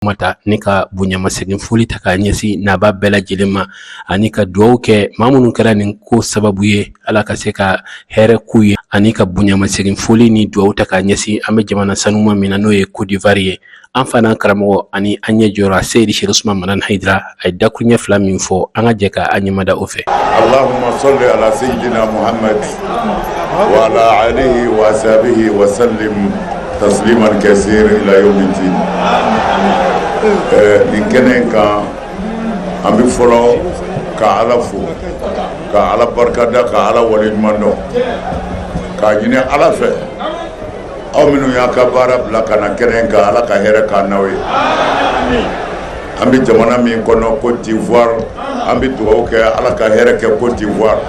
mata ni ka bonyamasegin foli ta ka ɲɛsi naba bɛɛ lajɛlen ma ani ka duwawu kɛ maa minnu kɛra nin ko sababu ye Ala ka se ka hɛrɛ k'u ye ani ka bonyamasegin foli ni duwawu ta ka ɲɛsi an bɛ jamana sanuma min na n'o ye Côte d'Ivoire ye an fana karamɔgɔ ani an ɲɛ jɔra Seydi Cheikh Ousmane Manan Haidara a ye dakuruɲɛ fila min fɔ an ka jɛ ka a ɲɛmada o fɛ. Allahumma salli ala sayyidina Muhammad wa ala alihi wa ashabihi wa sallim tasliman kaseer ila yawmiddin. Nin kɛnɛ kan an bɛ fɔlɔ ka Ala fo ka Ala barikada ka Ala waleɲuman dɔn k'a ɲini Ala fɛ aw minnu y'a ka baara bila ka na kɛnɛ kan Ala ka hɛrɛ k'an n'aw ye. An bɛ jamana min kɔnɔ Côte d'Ivoire an bɛ dugawu kɛ Ala ka hɛrɛ kɛ Côte d'Ivoire,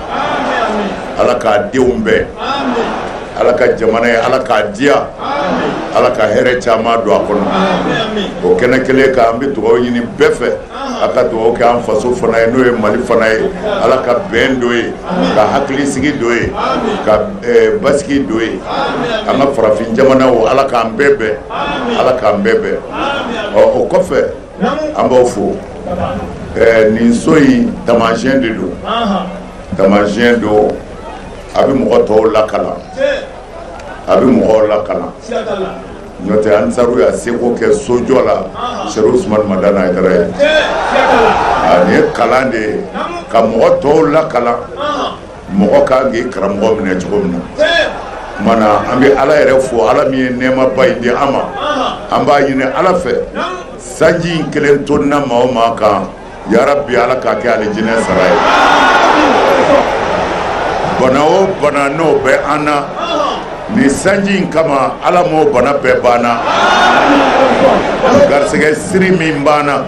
Ala k'a denw bɛɛ, Ala ka jamana ye Ala k'a diya, Ala ka hɛrɛ caman don a kɔnɔ. O kɛnɛ kelen kan an bɛ dugawu ɲini bɛɛ fɛ a ka dugawu kɛ an faso fana ye n'o ye Mali fana ye, Ala ka bɛn don ye, ka hakilisigi don ye, ka basigi don ye, an ka farafin jamanaw Ala k'an bɛɛ bɛn, Ala k'an bɛɛ bɛn. O kɔfɛ an b'aw fo. Nin so in tamasiyɛn de don, tamasiyɛn don a bɛ mɔgɔ tɔw lakalan, a bɛ mɔgɔw lakalan. N'o tɛ Ansaru y'a seko kɛ sojɔ la Cheikh Ousmane Manan Haidara ye. Nin ye kalan de ye ka mɔgɔ tɔw lakalan, mɔgɔ kan k'i karamɔgɔ minɛ cogo min na. Mana an bɛ Ala yɛrɛ fo, Ala min ye nɛɛmaba in di an ma, an b'a ɲini Ala fɛ sanji in kelen tonna maa o maa kan, ya Rabbi Ala k'a kɛ alijinɛ sara ye. Bana o bana n'o bɛ an na, ni sanji in kama Ala m'o bana bɛɛ banna. Garisɛgɛ siri min banna,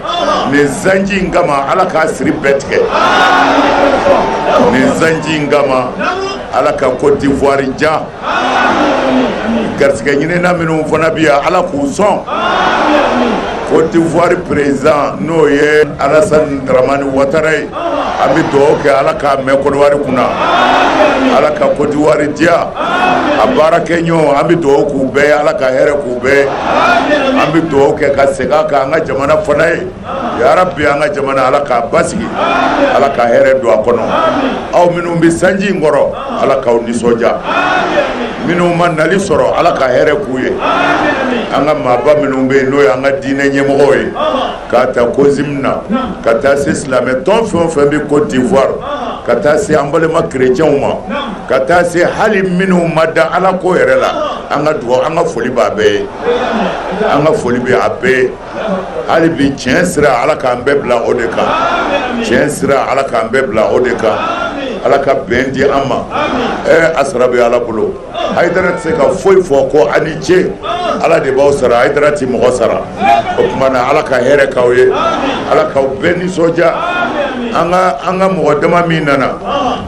ni sanji in kama Ala k'a siri bɛɛ tigɛ. Ni sanji in kama Ala ka Côte d'Ivoire ja. Garisɛgɛ ɲinina minnu fana bɛ yan Ala k'u sɔn. Côte d'Ivoire président n'o ye Alassane Dramane Ouattara ye, an bɛ dugawu kɛ Ala k'a mɛn Côte d'Ivoire kunna, Ala ka Côte d'Ivoire diya. A baarakɛɲɔgɔnw an bɛ dugawu k'u bɛɛ ye, Ala ka hɛrɛ k'u bɛɛ ye. An bɛ dugawu kɛ ka segin a kan an ka jamana fana ye, ya Rabbi an ka jamana Ala k'a basigi, Ala ka hɛrɛ don a kɔnɔ. Aw minnu bɛ sanji in kɔrɔ Ala k'aw nisɔndiya, minnu ma nali sɔrɔ Ala ka hɛrɛ k'u ye. An ka maaba minnu bɛ yen n'o ye an ka diinɛ ɲɛmɔgɔw ye, k'a ta COSIM na ka taa se silamɛ tɔn fɛn o fɛn bɛ Côte d'Ivoire, ka taa se an balima kerecɛnw ma, ka taa se hali minnu ma da Ala ko yɛrɛ la, an ka dugawu an ka foli b'a bɛɛ ye, an ka foli bɛ a bɛɛ ye. Hali bi tiɲɛ sira Ala k'an bɛɛ bila o de kan, tiɲɛ sira Ala k'an bɛɛ bila o de kan, Ala ka bɛn di an ma. A sara bɛ Ala bolo. Haidara tɛ se ka foyi fɔ ko a ni ce, Ala de b'aw sara, Haidara tɛ mɔgɔ sara. O tuma na Ala ka hɛrɛ k'aw ye, Ala k'aw bɛɛ nisɔndiya. An ka mɔgɔ dama min nana,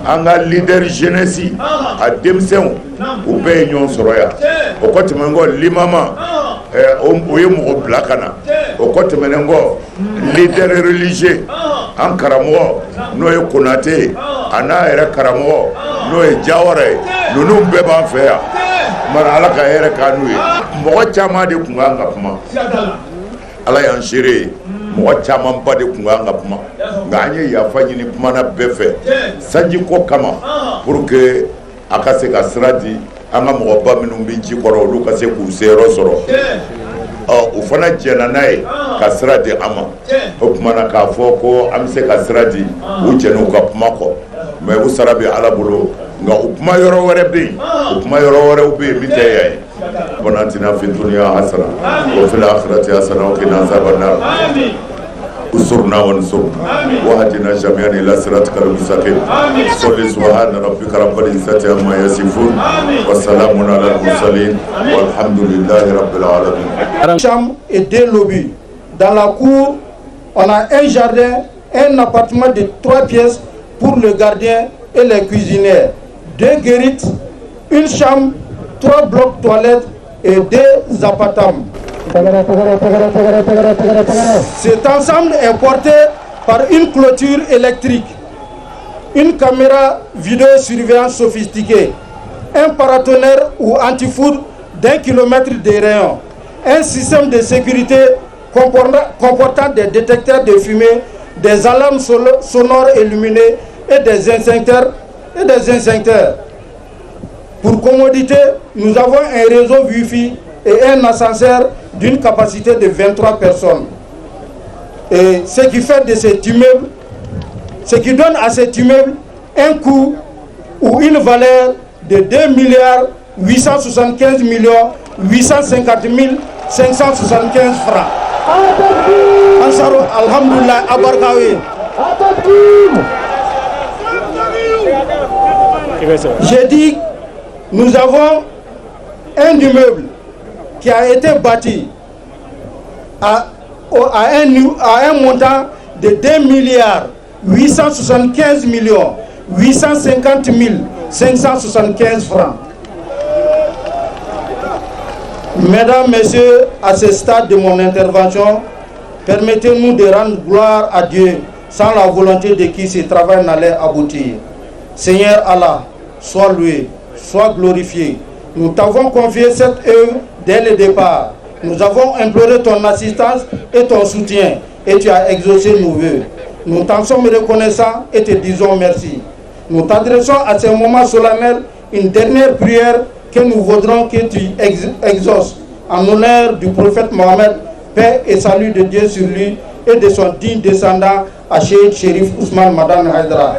an ka leader jeunesse a denmisɛnw u bɛɛ ye ɲɔgɔn sɔrɔ yan. O kɔ tɛmɛnen kɔ limama o ye mɔgɔ bila ka na. O kɔ tɛmɛnen kɔ leader religieux an karamɔgɔ n'o ye Konate ye, a n'a yɛrɛ karamɔgɔ n'o ye Jawara ye, ninnu bɛɛ b'an fɛ yan. Mara Ala ka hɛrɛ k'an n'u ye. Mɔgɔ caman de tun kan ka kuma, Ala y'an seere ye, mɔgɔ camanba de tun kan ka kuma, nka an ye yafa ɲini kumana bɛɛ fɛ sanji ko kama pour que a ka se ka sira di an ka mɔgɔba minnu bɛ ji kɔrɔ olu ka se k'u seyɔrɔ sɔrɔ. U fana jɛnna n'a ye ka sira di an ma. O tuma na k'a fɔ ko an bɛ se ka sira di u jɛn'u ka kuma kɔ, mais u sara bɛ Ala bolo, nka u kuma yɔrɔ wɛrɛ bɛ yen, u kuma yɔrɔ wɛrɛw bɛ yen min tɛ yan ye. Rabbana atina fid dunya hasana wa fil akhirati hasana wa qina azaban nar. انصرنا وانصرنا واهدنا جميعا الى صراطك المستقيم. صل سبحان ربك رب العزة عما يصفون وسلام على المرسلين والحمد لله رب العالمين. Chambre et deux lobbies. Dans la cour, on a un jardin, un appartement de 3 pièces pour le gardien et les cuisinières, 2 guérites, une chambre, 3 blocs toilettes et 2 appartements. Cet ensemble est porté par une clôture électrique, une caméra vidéosurveillance sophistiquée, un paratonnerre ou anti-foudre d'1 kilomètre de rayon, un système de sécurité comportant des détecteurs de fumée, des alarmes sonores illuminées et des instincteurs. Pour commodité, nous avons un réseau Wi-Fi et un ascenseur d'une capacité de 23 personnes. Et ce qui fait de cet immeuble, ce qui donne à cet immeuble un coût ou une valeur de 2 milliards 875 millions 850 575 francs. Ansaro, alhamdulillah, abarkawi. J'ai dit, nous avons un immeuble qui a été bâti à un montant de 2 milliards 875 millions 850 575 francs. Mesdames, Messieurs, à ce stade de mon intervention, permettez-nous de rendre gloire à Dieu sans la volonté de qui ce travail n'allait aboutir. Seigneur Allah, sois loué, sois glorifié. Nous t'avons confié cette œuvre dès le départ. Nous avons imploré ton assistance et ton soutien et tu as exaucé nos vœux. Nous t'en sommes reconnaissants et te disons merci. Nous t'adressons à ce moment solennel une dernière prière que nous voudrons que tu exauces en honneur du prophète Mohammed, paix et salut de Dieu sur lui et de son digne descendant, Cheikh Chérif Ousmane Madane Haïdara.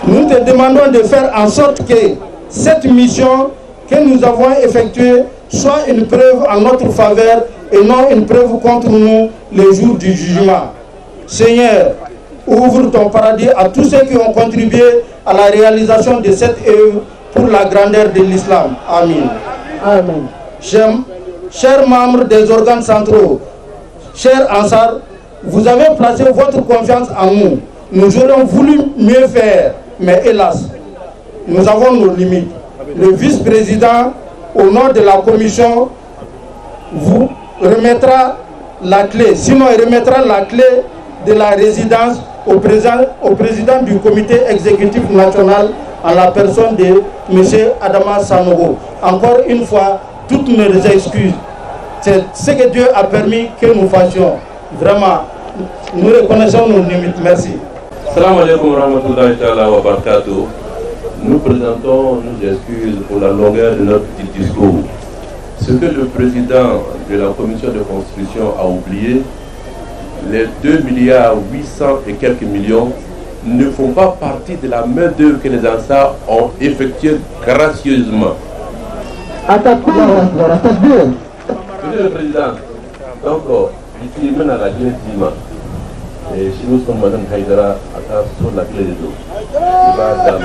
Nous te demandons de faire en sorte que cette mission que nous avons effectuée soit une preuve en notre faveur et non une preuve contre nous le jour du jugement. Seigneur, ouvre ton paradis à tous ceux qui ont contribué à la réalisation de cette œuvre pour la grandeur de l'islam. Amen. Amen. Chers membres des organes centraux, chers Ansar, vous avez placé votre confiance en nous. Nous aurions voulu mieux faire, mais hélas, nous avons nos limites. Le vice-président, au nom de la commission, vous remettra la clé. Sinon, il remettra la clé de la résidence au président du comité exécutif national en la personne de M. Adama Sanogo. Encore une fois, toutes nos excuses. C'est ce que Dieu a permis que nous fassions. Vraiment, nous reconnaissons nos limites. Merci. Salam alaikum wa rahmatullahi wa barakatuh. Nous présentons nos excuses pour la longueur de notre petit discours. Ce que le président de la commission de constitution a oublié, les 2 milliards 800 et quelques millions ne font pas partie de la main d'œuvre que les Ansars ont effectuée gracieusement. Monsieur le Président, donc, ici, maintenant, la Guinée Dima, et chez nous, sommes Madame Haïdara, sur la clé de l'eau. Il va dans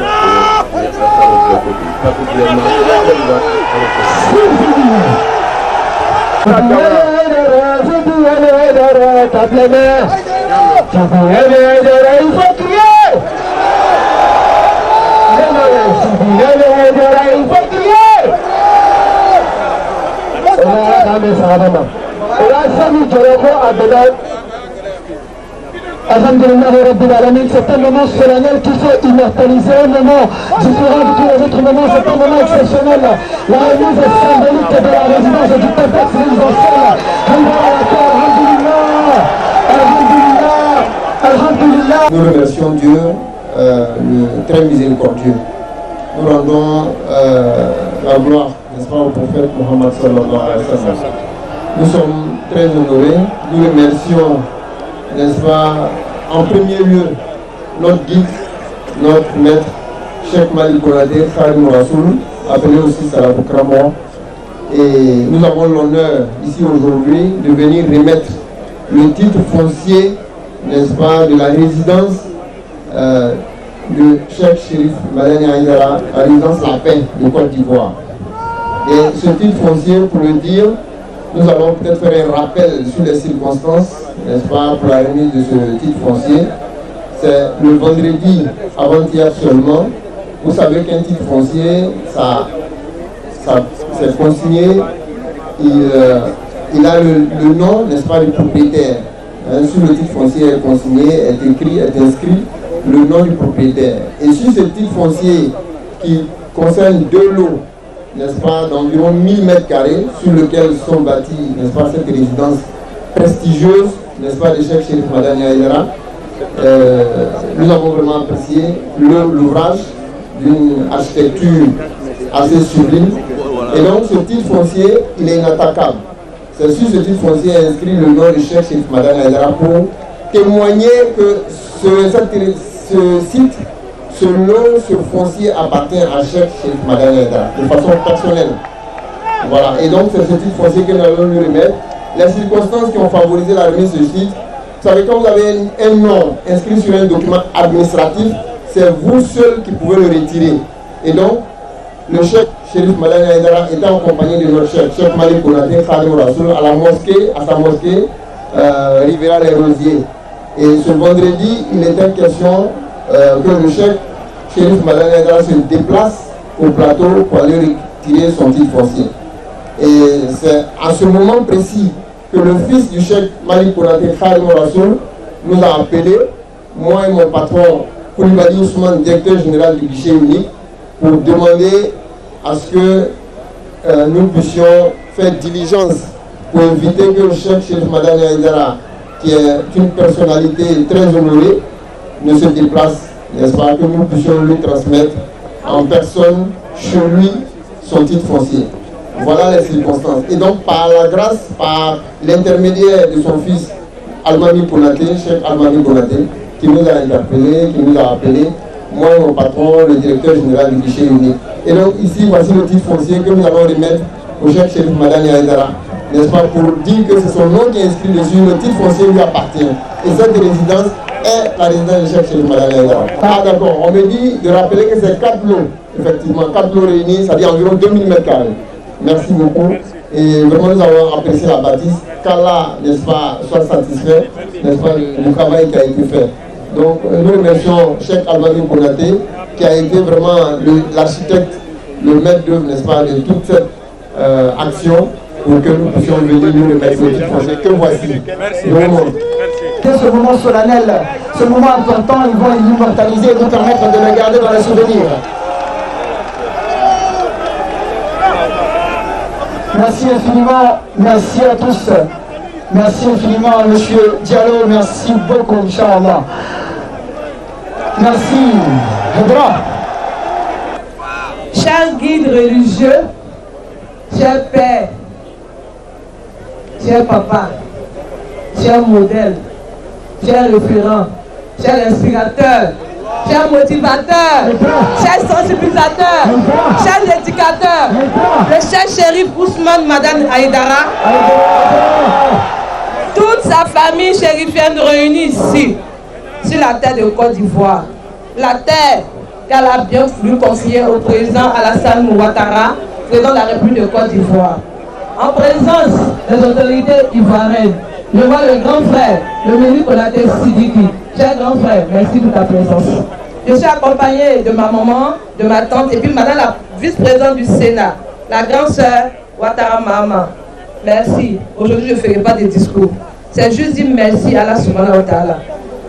Alhamdulillah Rabbil Alamin, c'est un moment solennel qui fait immortaliser un moment différent de tous les autres moments, c'est un moment exceptionnel. La remise symbolique de la résidence du peuple présidentiel. Alhamdulillah. Nous remercions Dieu, le très miséricordieux. Nous rendons la gloire, n'est-ce pas, au prophète Mohammed sallallahu alayhi wa sallam. Nous sommes très honorés, nous remercions, n'est-ce pas, en premier lieu, notre guide, notre maître, Cheikh Malik Konadé, Khadim Rassoul, appelé aussi Salabou Kramo. Et nous avons l'honneur ici aujourd'hui de venir remettre le titre foncier, n'est-ce pas, de la résidence de Cheikh Chérif Madane Haïdara, la résidence La Paix de Côte d'Ivoire. Et ce titre foncier, pour le dire, nous allons peut-être faire un rappel sur les circonstances, n'est-ce pas, pour la remise de ce titre foncier. C'est le vendredi avant-hier seulement. Vous savez qu'un titre foncier, c'est consigné, il a le nom, n'est-ce pas, du propriétaire. Sur le titre foncier est consigné, est inscrit le nom du propriétaire. Et sur ce titre foncier qui concerne 2 lots, n'est-ce pas, d'environ 1000 mètres carrés sur lequel sont bâtis, n'est-ce pas, cette résidence prestigieuse, n'est-ce pas, de Cheikh Cherif Madani Haïdara. Nous avons vraiment apprécié l'ouvrage d'une architecture assez sublime. Et donc ce titre foncier, il est inattaquable. C'est sur ce titre foncier inscrit le nom de Cheikh Cherif Madani Haïdara pour témoigner que ce site, ce nom, ce foncier appartient à Cheikh Cherif Madani Haïdara de façon personnelle. Voilà, et donc c'est ce titre foncier que nous allons lui remettre. Les circonstances qui ont favorisé la remise de ce titre, vous savez, quand vous avez un nom inscrit sur un document administratif, c'est vous seul qui pouvez le retirer. Et donc, le Cheikh Cherif Madani Haïdara était en compagnie de notre chef, Cheikh Malik Konaté Khadim Rassoul, à sa mosquée Rivera les Rosiers. Et ce vendredi, il était question que le Cheikh Cherif Madani Haïdara se déplace au plateau pour aller retirer son titre foncier. Et c'est à ce moment précis que le fils du Cheikh Malik Konaté Khadim Rassoul nous a appelés, moi et mon patron Koulibaly Ousmane, directeur général du guichet unique, pour demander à ce que nous puissions faire diligence pour éviter que le Cheikh Cherif Madani Haïdara, qui est une personnalité très honorée, ne se déplace, n'est-ce pas, que nous puissions lui transmettre en personne chez lui son titre foncier. Voilà les circonstances. Et donc par la grâce, par l'intermédiaire de son fils Almami Konaté, Cheikh Almami Konaté, qui nous a interpellés, qui nous a appelés, moi et mon patron, le directeur général du guichet unique. Et donc ici, voici le titre foncier que nous allons remettre au Cheikh Cherif Madani Haïdara, n'est-ce pas, pour dire que c'est son nom qui est inscrit dessus, le titre foncier lui appartient. Et cette résidence est la résidence du Cheikh Cherif Madani Haïdara. Ah d'accord, on me dit de rappeler que c'est 4 lots, effectivement, 4 lots réunis, ça dit environ 2000 mètres carrés. Merci beaucoup. Et vraiment, nous avons apprécié la bâtisse. Qu'Allah, n'est-ce pas, soit satisfait, n'est-ce pas, du travail qui a été fait. Donc, nous remercions Cheikh Almami Konaté, qui a été vraiment l'architecte, le maître d'œuvre, n'est-ce pas, de toute cette action pour que nous puissions venir nous remettre le titre foncier que voici. Merci. Ce moment solennel, ce moment important, ils vont l'immortaliser et nous permettre de le garder dans les souvenirs. Merci infiniment, merci à tous. Merci infiniment, monsieur Diallo, merci beaucoup, Inch'Allah. Merci. Chers guides religieux, chers pères, chers papas, chers modèles, chers référents, chers inspirateurs, chers motivateurs, chers sensibilisateurs, chers éducateurs, le Cheikh Cherif Ousmane Madani Haïdara, toute sa famille chérifienne réunie ici, sur la terre de Côte d'Ivoire, la terre qu'elle a bien voulu confier au président Alassane Ouattara, président de la République de Côte d'Ivoire. En présence des autorités ivoiriennes, je vois le grand frère, le ministre Konaté Sidiki. Cher grand frère, merci de ta présence. Je suis accompagné de ma maman, de ma tante et puis madame la vice-présidente du Sénat, la grande sœur Ouattara Mahama. Merci. Aujourd'hui, je ne ferai pas de discours. C'est juste dire merci à Allah subhanahu wa ta'ala.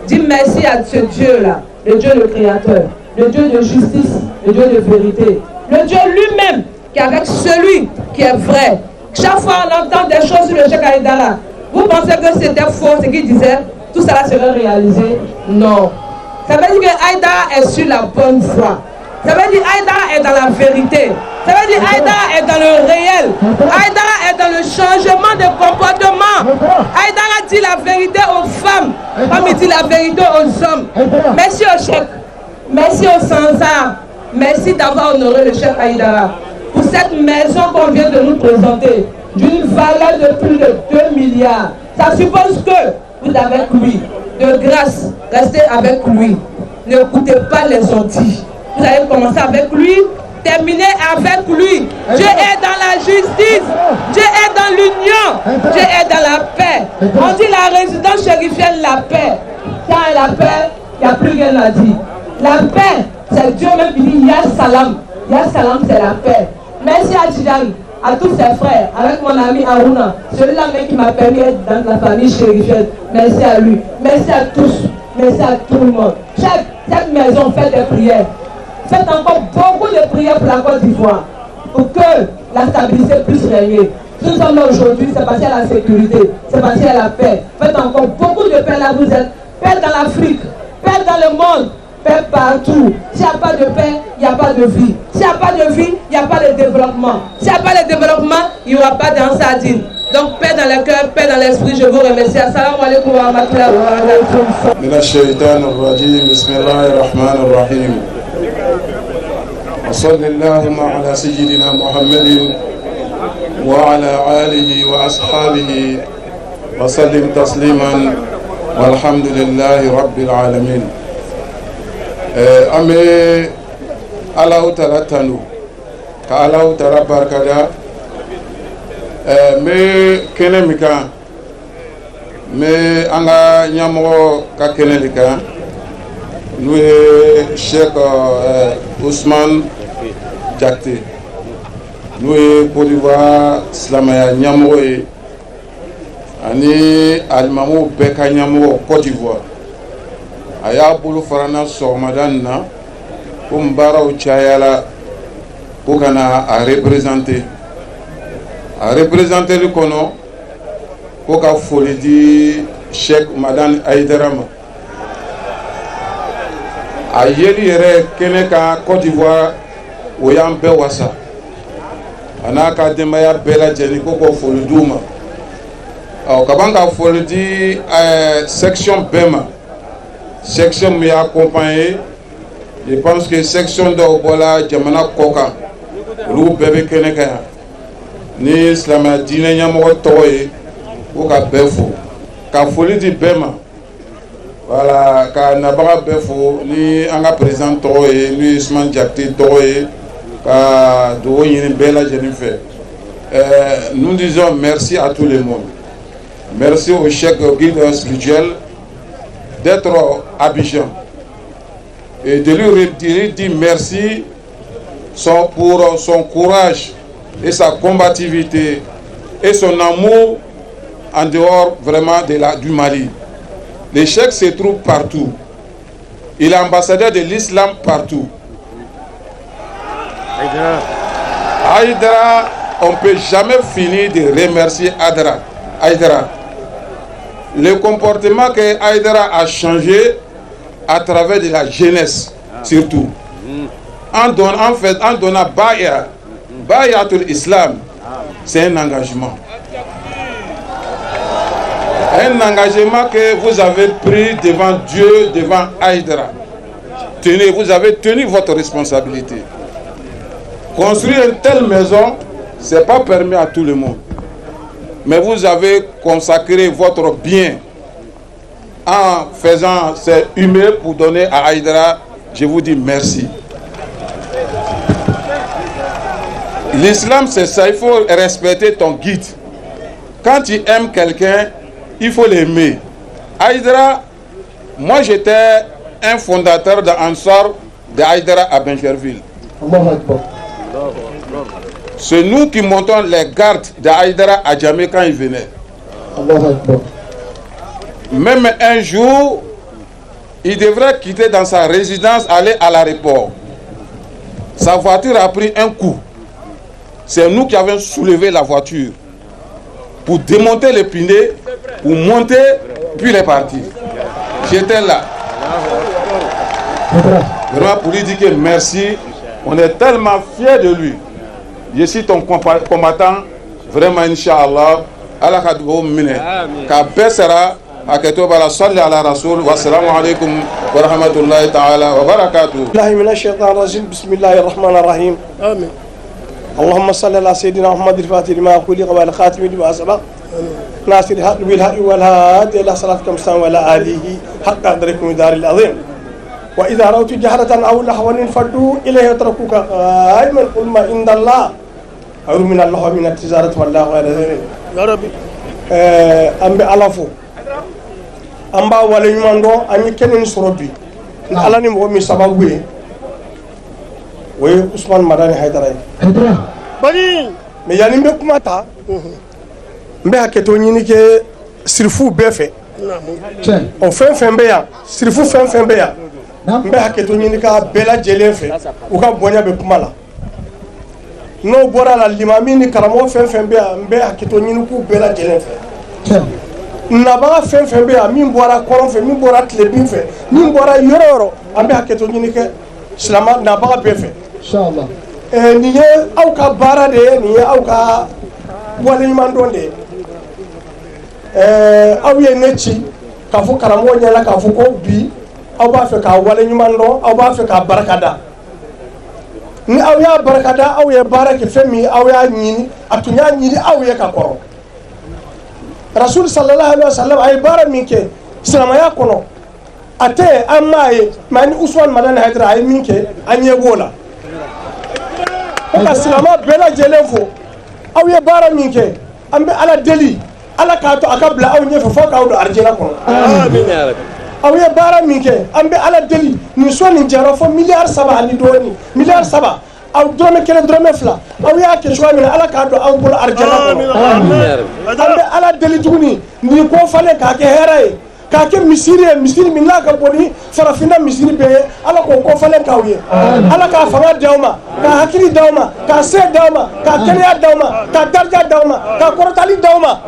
Dire merci à ce Dieu-là, le Dieu le Créateur, le Dieu de justice, le Dieu de vérité, le Dieu lui-même qui est avec celui qui est vrai. Chaque fois on entend des choses sur le Cheikh Haïdara, vous pensez que c'était faux ce qu'il disait, tout cela serait réalisé? Non. Ça veut dire que Haïdara est sur la bonne voie. Ça veut dire Haïdara est dans la vérité. Ça veut dire Haïdara est dans le réel. Haïdara est dans le changement de comportement. Haïdara dit la vérité aux femmes, comme il dit la vérité aux hommes. Merci au Cheikh. Merci au Sansar. Merci d'avoir honoré le Cheikh Haïdara pour cette maison qu'on vient de nous présenter, d'une valeur de plus de 2 milliards. Ça suppose que vous êtes avec lui. De grâce, restez avec lui. Ne coûtez pas les ondits. Vous allez commencer avec lui, terminer avec lui. Dieu est dans la justice. Dieu est dans l'union. Dieu est dans la paix. On dit la résidence chérifienne, la paix. Quand il y a la paix, il n'y a plus rien à dire. La paix, c'est Dieu même qui dit Ya Salam. Ya Salam, c'est la paix. Merci à Tidjani, à tous ses frères, avec mon ami Aruna, celui-là même qui m'a permis d'être dans la famille chérifienne. Merci à lui. Merci à tous. Merci à tout le monde. Cette maison fait des prières. Faites encore beaucoup de prières pour la Côte d'Ivoire. pour que la stabilité puisse régner. Si nous sommes là aujourd'hui, c'est parce qu'il y a la sécurité, c'est parce qu'il y a la paix. Faites encore beaucoup de paix là où vous êtes. Paix dans l'Afrique, paix dans le monde, paix partout. S'il n'y a pas de paix, il n'y a pas de vie. S'il n'y a pas de vie, il n'y a pas de développement. S'il n'y a pas de développement, il n'y aura pas d'ensardine. Donc paix dans le cœur, paix dans l'esprit, je vous remercie. Assalamu alaikum wa rahmatullahi wa barakatuh. Mina shaitanir rajim, bismillahir rahmanir rahim. Wa sallallahu ala sayyidina Muhammadin wa ala alihi wa ashabihi wa sallim tasliman walhamdulillahi rabbil alamin. Ame Allahu ta'ala tanu ka Allahu ta'ala barkada me kene mika me anga nyamo ka kene lika nous Cheikh Ousmane Diakité nous Côte d'Ivoire Islamaya nyamo ani alimamu beka nyamo Côte d'Ivoire aya bulu farana somadan na kumbara uchayala pokana a représenter le kono ko ka foli di Cheikh Madane Aïdara ma a yeli yɛrɛ kɛnɛ ka Côte d'Ivoire o y'an bɛɛ wasa a n'a ka denbaya bɛɛ lajɛlen ko ko foli d'u ma ka ban ka foli di section bɛɛ ma section min y'a accompagné je pense que section dɔw bɔra jamana kɔ kan olu bɛɛ bɛ kɛnɛ kan yan ni silamɛya diinɛ ɲɛmɔgɔ tɔgɔ ye ko ka bɛɛ fo ka foli di bɛɛ ma voilà ka nabaga bɛɛ fo ni an ka président tɔgɔ ye ni Ousmane Diakité tɔgɔ ye ka dugawu ɲini bɛɛ lajɛlen fɛ nous disons merci à tout le monde, merci au chef guide spirituel d'être à Abidjan et de lui dire merci pour son courage et sa combativité et son amour en dehors vraiment du Mali. Le Cheikh se trouve partout. Il est ambassadeur de l'islam partout. Aïdara, on ne peut jamais finir de remercier Aïdara. Le comportement que Aïdara a changé à travers de la jeunesse, surtout. En donnant Bayatul Islam, c'est un engagement. Un engagement que vous avez pris devant Dieu, devant Aïdara. Tenez, vous avez tenu votre responsabilité. Construire une telle maison, ce n'est pas permis à tout le monde. Mais vous avez consacré votre bien en faisant ces humains pour donner à Aïdara. Je vous dis merci. L'islam, c'est ça, il faut respecter ton guide. Quand tu aimes quelqu'un, il faut l'aimer. Aïdara, moi j'étais un fondateur d'Ansar de Aïdara à Bencherville. C'est nous qui montons les gardes d'Aïdara à Djamé quand il venait. Même un jour, il devrait quitter dans sa résidence, aller à l'aéroport. Sa voiture a pris un coup. C'est nous qui avons soulevé la voiture pour démonter les pneus, pour monter, puis il est parti. J'étais là. Vraiment pour lui dire que merci. On est tellement fiers de lui. Je suis ton combattant. Vraiment, Inch'Allah. Allah kadou mine. Ka besera. Aketo bala salli ala rasul. Wassalamu alaikum wa rahmatullahi ta'ala wa barakatuh. Billahi minash shaitanir rajim. Bismillahir rahmanir rahim. Amin. اللهم صل على سيدنا محمد الفاتح لما خلق والخاتم لما سبق ناصر الحق بالحق والهادي الى صراطك المستقيم وعلى اله حق قدركم ودار العظيم واذا روت جهرة او لهوا انفضوا اليه يتركوك قائما قل ما عند الله خير من الله ومن التجارة والله خير يا ربي امبي الافو amba wala nyumando ami kenen sorobi ala ni mo mi sababu oui, Ousmane Madane Aïdara. Bani. Mais il y a une kumata. Mais à keto ni que sirfou befe. On fait béa. Sirfou fait béa. Mais à keto ni ka bela jelen fe. Ou ka bonya be kumala. n'o bɔra la limami ni karamɔgɔ fɛn fɛn bɛ yan n bɛ hakɛto ɲini k'u bɛɛ lajɛlen fɛ nabaga fɛn fɛn bɛ yan min bɔra kɔrɔn fɛ min bɔra tilebin fɛ min bɔra yɔrɔ yɔrɔ an bɛ hakɛto ɲini kɛ silama nabaga bɛɛ fɛ nin ye aw ka baara de ye nin ye aw ka waleɲuman dɔn de ye aw ye ne ci k'a fɔ karamɔgɔ ɲɛna k'a fɔ ko bi aw b'a fɛ k'a waleɲuman dɔn aw b'a fɛ k'a barakada ni aw y'a barakada aw ye baara kɛ fɛn min aw y'a ɲini a tun y'a ɲini aw ye ka kɔrɔ rasul sallallahu alaihi wasallam a ye baara min kɛ silamɛya kɔnɔ a tɛ an m'a ye mɛ ni Usman Madani Haidara a ye min kɛ an ɲɛ b'o la ko ka silamɛ bɛɛ lajɛlen fo aw ye baara min kɛ an bɛ Ala deli Ala k'a to a ka bila aw ɲɛfɛ fo k'aw don arijɛna kɔnɔ aw ye baara min kɛ an bɛ Ala deli nin so nin jɛra fo miliyari 3 ani dɔɔni miliyari 3 aw dɔrɔmɛ 1 dɔrɔmɛ 2 aw y'a kɛ cogoya min na Ala k'a don aw bolo arijɛna kɔnɔ an bɛ Ala deli tuguni nin ko falen k'a kɛ hɛrɛ ye k'a kɛ misiri ye misiri min n'a ka bon ni farafinna misiri bɛɛ ye Ala k'o kɔfalen k'aw ye Ala k'a fanga d'aw ma k'a hakili d'aw ma k'a se d'aw ma k'a kɛnɛya d'aw ma k'a darija d'aw ma k'a kɔrɔtali d'aw ma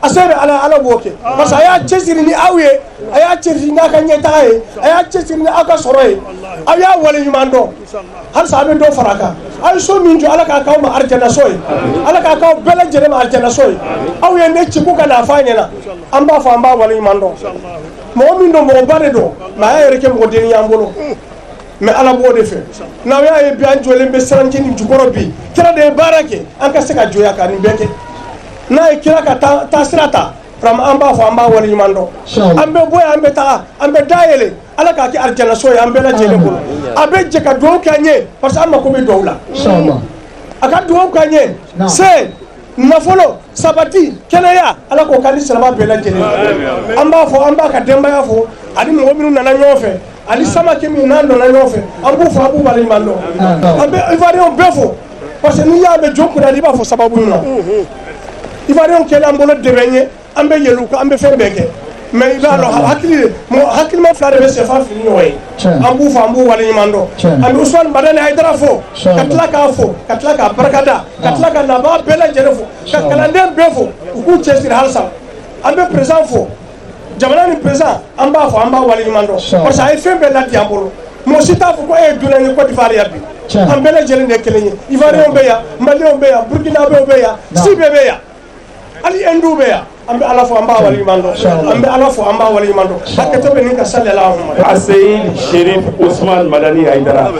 a se bɛ Ala b'o kɛ parce que a y'a cɛsiri ni aw ye a y'a cɛsiri n'a ka ɲɛtaga ye a y'a cɛsiri ni aw ka sɔrɔ ye aw y'a waleɲuman dɔn halisa a bɛ dɔ fara a kan aw ye so min jɔ Ala k'a k'aw ma arijɛna so ye Ala k'a k'aw bɛɛ lajɛlen ma arijɛna so ye aw ye ne ci ko ka n'a fɔ a ɲɛna an b'a fɔ an b'a waleɲuman dɔn mɔgɔ min don mɔgɔba de don mɛ a y'a yɛrɛ kɛ mɔgɔ denni y'an bolo mɛ Ala b'o de fɛ n'aw y'a ye bi an jɔlen bɛ Saranci ni Jukɔrɔ bi kira de ye baara kɛ an ka se ka jɔya ka nin bɛɛ kɛ n'a ye kira ka taa sira ta vraiment an b'a fɔ an b'a waleɲuman dɔn an bɛ bɔ yan an bɛ taga an bɛ dayɛlɛ Ala k'a kɛ arijɛna so ye an bɛɛ lajɛlen bolo a bɛ jɛ ka dugawu kɛ an ye parce que an mako bɛ dugawu la a ka dugawu kɛ an ye se nafolo sabati kɛnɛya Ala k'o ka di silamɛ bɛɛ lajɛlen an b'a fɔ an b'a ka denbaya fɔ ani mɔgɔ minnu nana ɲɔgɔn fɛ ani samake min n'an donna ɲɔgɔn fɛ an b'u fɔ an b'u waleɲuman dɔn an bɛ ivoiriyɛnw bɛɛ fɔ parce que n'i y'a mɛn jɔn kunna i b'a fɔ sababu min na ivoiriyɛnw kɛlen an bolo dɛmɛ ye an bɛ yɛlɛ u kan an bɛ fɛn bɛɛ kɛ mɛ i b'a dɔn hakilima fila de bɛ sɛfan fili ɲɔgɔn ye an b'u fɔ an b'u waleɲuman dɔn an bɛ Usman Madani Haidara fɔ ka tila k'a fɔ ka tila k'a barakada ka tila ka nabaga bɛɛ lajɛlen fɔ ka kalanden bɛɛ fɔ u k'u cɛsiri halisa an bɛ président fɔ jamana ni président an b'a fɔ an b'a waleɲuman dɔn parce que a ye fɛn bɛɛ ladi an bolo mɔgɔ si t'a fɔ ko e ye dunan ye Côte d'Ivoire yan bi an bɛɛ lajɛlen de ye kelen ye ivoiriyɛnw bɛ yan maliyɛnw bɛ yan burkinabɛw bɛ yan si bɛɛ bɛ yan hali hindu bɛ yan an bɛ Ala fɔ an b'a waleɲuman dɔn an bɛ Ala fɔ an b'a waleɲuman dɔn hakɛto bɛ nin ka sali Asseid Cherif Ousmane Madani Haidara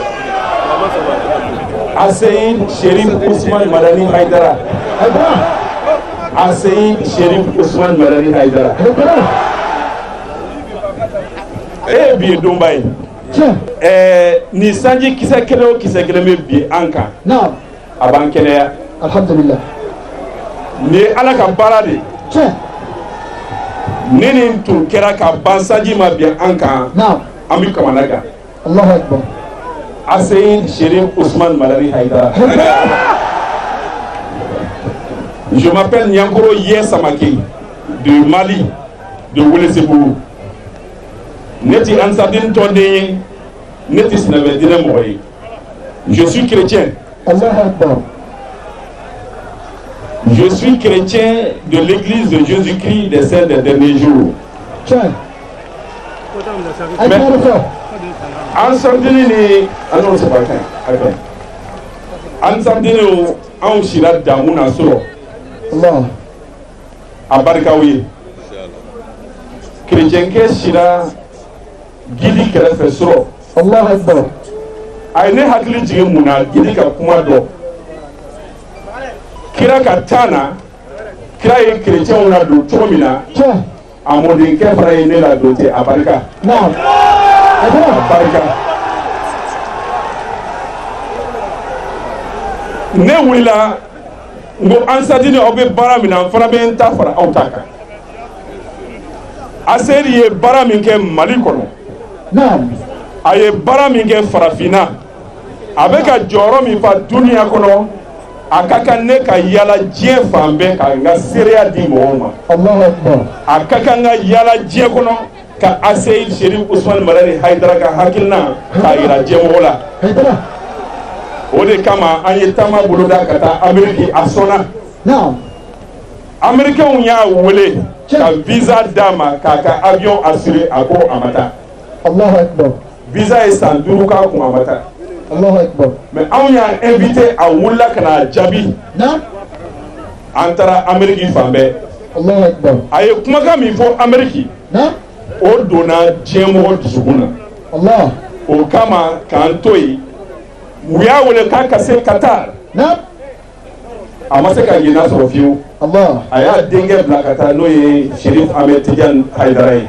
Asseid Cherif Ousmane Madani Haidara Asseid Cherif Ousmane Madani Haidara e bi ye donba ye ni sanji kisɛ kelen o kisɛ kelen bɛ bi an kan a b'an kɛnɛya alhamdulillah ni ye Ala ka baara de ni nin tun kɛra ka ban sanji ma bi an kan an bɛ kamana gan Allahu Akbar Asseid Cherif Ousmane Madani Haidara je m'appelle Niankoro Yé Samake de Mali de Welesebugu ne ti Ansardine tɔnden ye ne ti silamɛ diinɛ mɔgɔ ye je suis chrétien Allahu Akbar je suis chrétien de l'église de Jésus-Christ des saints des derniers jours. Ansardine ni ano se ba kan Ansardine anw sira damu na sɔrɔ Allah a barikaw ye chrétienkɛ sira gidi kɛrɛfɛ sɔrɔ Allahu Akbar a ye ne hakili jigin mun na gidi ka kuma dɔ kira ka taa na kira ye chrétienw na don cogo min na a mɔdenkɛ fana ye ne la don ten a barika a barika ne wulila n ko Ansardine aw bɛ baara min na n fana bɛ n ta fara aw ta kan Asseid ye baara min kɛ Mali kɔnɔ a ye baara min kɛ farafinna a bɛ ka jɔyɔrɔ min fa duniya kɔnɔ a ka kan ne ka yala diɲɛ fan bɛɛ ka n ka seereya di mɔgɔw ma a ka kan n ka yala diɲɛ kɔnɔ ka Asseid Cherif Ousmane Madani Haidara ka hakilina k'a yira diɲɛmɔgɔ la o de kama an ye taama boloda ka taa Amérique a sɔnna américains y'a wele ka visa d'a ma k'a ka avion assuré a ko a ma taa Allahu Akbar visa ye san 5 k'a kun a ma taa Allahu Akbar mais anw y'a invité a wulila ka na jaabi an taara Amérique fan bɛɛ Allahu Akbar a ye kumakan min fɔ Amérique o donna diɲɛmɔgɔ dusukun na Allah o kama k'an to yen u y'a wele k'a ka se Qatar a ma se ka yen sɔrɔ fiyewu a y'a denkɛ bila ka taa n'o ye Cherif Ahmed Tidiane Haidara ye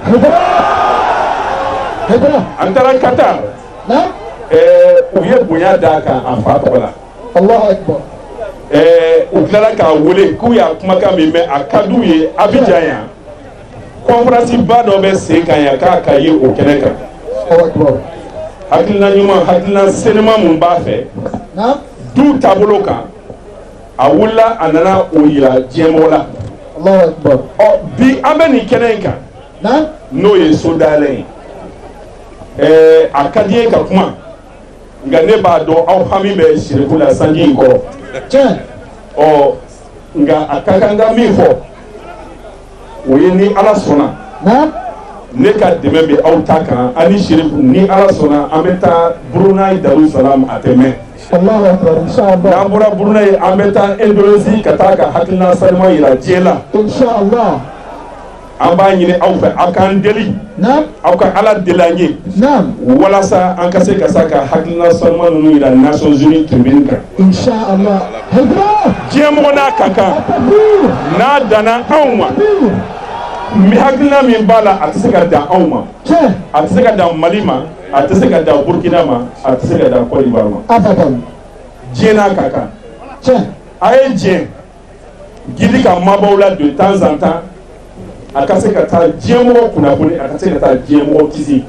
an taara Qatar u ye bonya d'a kan a fa tɔgɔ la Allahu Akbar u tilala k'a wele k'u y'a kumakan min mɛn a ka d'u ye Abidjan yan conférence ba dɔ bɛ sen kan yan k'a ka ye o kɛnɛ kan hakilina ɲuman hakilina senema mun b'a fɛ du taabolo kan a wulila a nana o yira diɲɛmɔgɔ la bi an bɛ nin kɛnɛ in kan n'o ye so dayɛlɛ ye a ka di ye ka kuma nka ne b'a dɔn aw hami bɛ siriku la sanji in kɔrɔ nka a ka kan ka min fɔ o ye ni Ala sɔnna ne ka dɛmɛ bɛ aw ta kan ani Sirifu ni Ala sɔnna an bɛ taa Brunei Darussalam a tɛ mɛn n'an bɔra Brunei an bɛ taa Indonésie ka taa ka hakilina salima yira diɲɛ la an b'a ɲini aw fɛ aw k'an deli aw ka Ala deli an ye walasa an ka se ka se ka hakilina salima ninnu yira Nations Unies tribune kan diɲɛmɔgɔ n'a ka kan n'a danna anw ma hakilina min b'a la a tɛ se ka dan anw ma a tɛ se ka dan Mali ma a tɛ se ka dan Burkina ma a tɛ se ka dan Côte d'Ivoire ma diɲɛ n'a ka kan a ye diɲɛ gidi ka mabɔw la de temps en temps a ka se ka taa diɲɛmɔgɔ kunnafoni a ka se ka taa diɲɛmɔgɔ kisi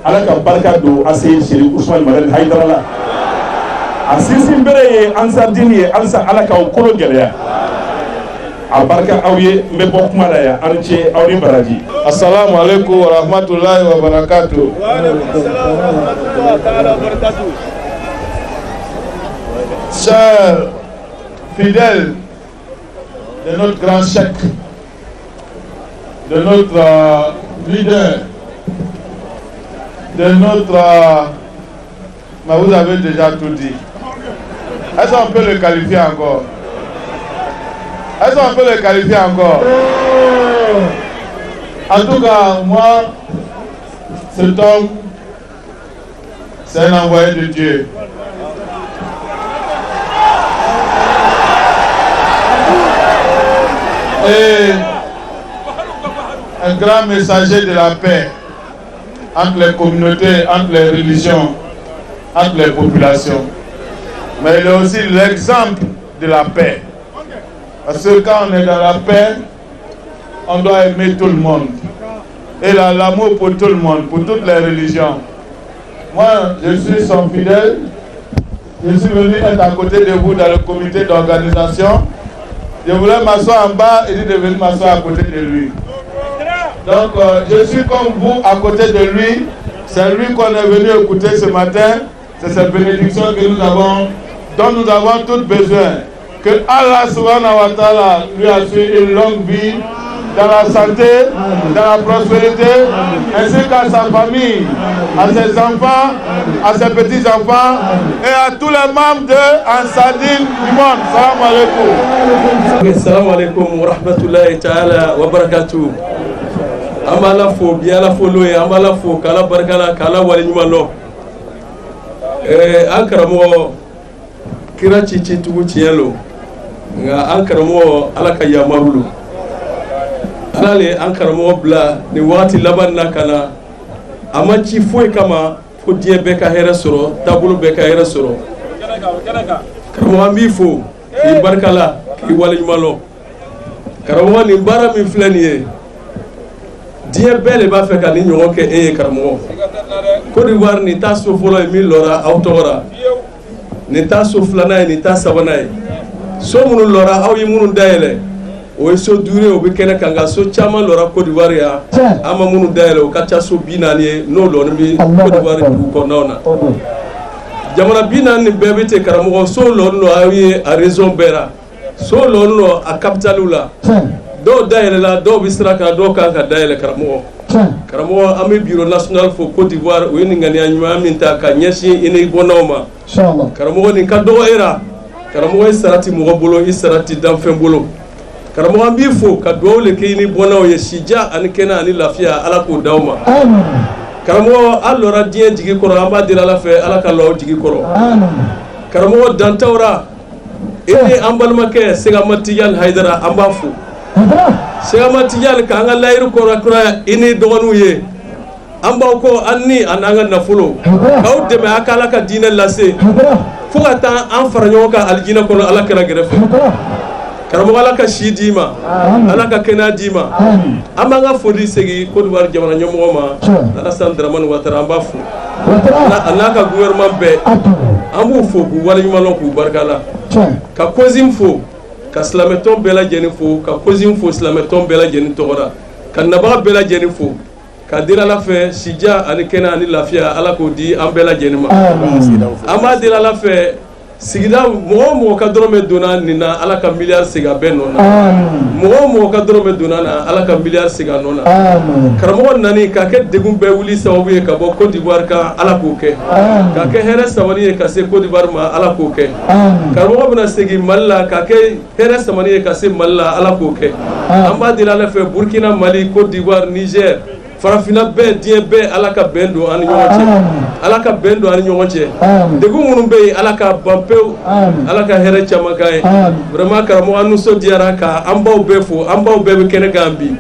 Ala ka barika don a se Cherif Ousmane Mamadi Haidara la a sinsin bere ye Ansardine ye halisa Ala k'aw kolo gɛlɛya a barika aw ye n bɛ bɔ kuma la yan aw ni ce aw ni baraji assalamu alaikum wa rahmatullahi wa barakatuh. Chers fidèles de notre grand chef, de notre leader, de notre... Mais vous avez déjà tout dit. Est-ce qu'on peut le qualifier encore? Est-ce qu'on peut le qualifier encore? En tout cas, moi, cet homme, c'est un envoyé de Dieu. Et un grand messager de la paix entre les communautés, entre les religions, entre les populations. Mais il est aussi l'exemple de la paix. Parce que quand on est dans la paix, on doit aimer tout le monde. Et l'amour pour tout le monde, pour toutes les religions. Moi, je suis son fidèle. Je suis venu être à côté de vous dans le comité d'organisation. Je voulais m'asseoir en bas et il est venu m'asseoir à côté de lui. Donc, je suis comme vous à côté de lui. C'est lui qu'on est venu écouter ce matin. C'est cette bénédiction que nous avons, dont nous avons tous besoin. Que Allah subhanahu wa ta'ala lui assure une longue vie dans la santé, dans la prospérité, ainsi qu'à sa famille, à ses enfants, à ses petits-enfants et à tous les membres de Ansardine du monde. Salam alaikum. Salam alaikum wa rahmatullahi ta'ala wa barakatuh. Amala fo, biala fo loye, amala fo, kala barkala, kala wali nyumalo. An karamɔgɔ kira cici tugu tiɲɛ lo nka an karamɔgɔ Ala ka yamaru lo Ala le an karamɔgɔ bila nin wagati laban na ka na a ma ci foyi kama fo diɲɛ bɛɛ ka hɛrɛ sɔrɔ taabolo bɛɛ ka hɛrɛ sɔrɔ karamɔgɔ an b'i fo k'i barikala k'i waleɲuman lɔ karamɔgɔ nin baara min filɛ nin ye diɲɛ bɛɛ de b'a fɛ ka nin ɲɔgɔn kɛ e ye karamɔgɔ Côte d'Ivoire nin t'a so fɔlɔ ye min lɔra aw tɔgɔ la nin t'a so filanan ye nin t'a sabanan ye so minnu lɔra aw ye minnu dayɛlɛ o ye so 5 ye o bɛ kɛnɛ kan nka so caman lɔra Côte d'Ivoire yan an ma minnu dayɛlɛ o ka ca so 40 ye n'o lɔni bɛ Côte d'Ivoire dugu kɔnɔnaw na jamana bina ni bɛɛ bɛ ten karamɔgɔ so lɔn nɔ aw ye a raison bɛɛ la so lɔn nɔ a capitale la dɔw dayɛlɛla dɔw bɛ sira kan dɔw kan ka dayɛlɛ karamɔgɔ an bɛ bureau national fo Côte d'Ivoire o ye nin ŋaniya ɲuman min ta ka ɲɛsin i ni bɔnnaw ma karamɔgɔ nin ka dɔgɔ e la karamɔgɔ i sarati mɔgɔ bolo i sarati danfɛn bolo karamɔgɔ an b'i fo ka dugawu le kɛ i ni bɔnnaw ye sija ani kɛnɛ ani lafiya ala k'o d'aw ma karamɔgɔ an lɔra diɲɛ jigi kɔrɔ an b'a deli ala fɛ ala ka lɔ jigi kɔrɔ karamɔgɔ dantawra i ni an balimakɛ Segama Tijani Hayidara an b'a fo Segama Tijani k'an ka layiru kɔrɔ i ni dɔgɔninw ye an b'aw kɔ an ni a n'an ka nafolo k'aw dɛmɛ a ka ala ka diinɛ lase fo ka taa an fara ɲɔgɔn kan alijinɛ kɔnɔ ala kɛra gɛrɛfɛ karamɔgɔ ala ka si d'i ma ala ka kɛnɛya d'i ma an b'an ka foli segin Côte d'Ivoire jamana ɲɛmɔgɔ ma Alassane Dramane Ouattara an b'a fo a n'a ka gouvernement bɛɛ an b'u fo k'u waleɲuman k'u barikala ka COSIM fo ka silamɛtɔn bɛɛ lajɛlen fo ka COSIM fo silamɛtɔn bɛɛ lajɛlen tɔgɔra ka nabaga bɛɛ lajɛlen fo ka deli ala fɛ sija ani kɛnɛ ani lafiya ala k'o di an bɛɛ lajɛlen ma an b'a deli ala fɛ sigida mɔgɔ mɔgɔ ka dɔrɔmɛ donna nin na ala ka miliyari segin a bɛɛ nɔ na mɔgɔ mɔgɔ ka dɔrɔmɛ donna na ala ka miliyari segin a nɔ na karamɔgɔ nani k'a kɛ degun bɛɛ wuli sababu ye ka bɔ Côte d'Ivoire kan ala k'o kɛ k'a kɛ hɛrɛ samani ye ka se Côte d'Ivoire ma ala k'o kɛ karamɔgɔ bɛna segin Mali la k'a kɛ hɛrɛ samani ye ka se Mali la ala k'o kɛ an b'a deli ala fɛ Burkina Mali Côte d'Ivoire Niger farafina bɛɛ diɲɛ bɛɛ ala ka bɛn don ani ɲɔgɔn cɛ ala ka bɛn don ani ɲɔgɔn cɛ degun minnu bɛ yen ala ka ban pewu ala ka hɛrɛ caman k'a ye vraiment karamɔgɔ an nisɔndiyara ka an baw bɛɛ fo an baw bɛɛ bɛ kɛnɛ kan bi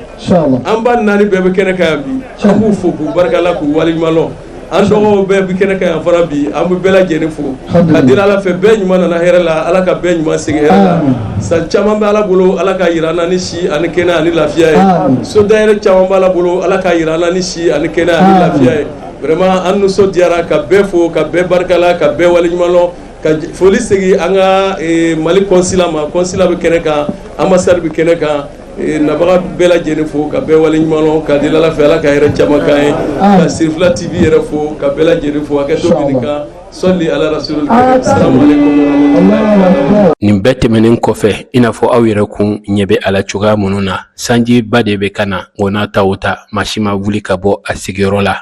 an ba naani bɛɛ bɛ kɛnɛ kan bi an b'u fo k'u barikala k'u waleɲuman lɔn an dɔgɔw bɛɛ bɛ kɛnɛ kan yan fana bi an bɛ bɛɛ lajɛlen fo ka deli ala fɛ bɛɛ ɲuman nana hɛrɛ la ala ka bɛɛ ɲuman segin hɛrɛ la san caman bɛ ala bolo ala ka yira an na ni si ani kɛnɛ ani lafiya ye so dayɛlɛ caman bɛ ala bolo ala ka yira an na ni si ani kɛnɛ ani lafiya ye vraiment an nisɔndiyara ka bɛɛ fo ka bɛɛ barikala ka bɛɛ waleɲuman lɔn ka foli segin an ka Mali consulat ma consulat bɛ kɛnɛ kan ambassade bɛ kɛnɛ kan nabaga bɛɛ lajɛlen fo ka bɛɛ waleɲuman lɔn ka deli ala fɛ ala ka hɛrɛ caman k'an ye ka Sirifila TV yɛrɛ fo ka bɛɛ lajɛlen fo hakɛ to nin kan sɔli ala rasulul karim assalamu alaikum. Nin bɛɛ tɛmɛnen kɔfɛ i n'a fɔ aw yɛrɛ kun ɲɛ bɛ ala cogoya minnu na sanjiba de bɛ ka na o n'a ta o ta maa si ma wuli ka bɔ a sigiyɔrɔ la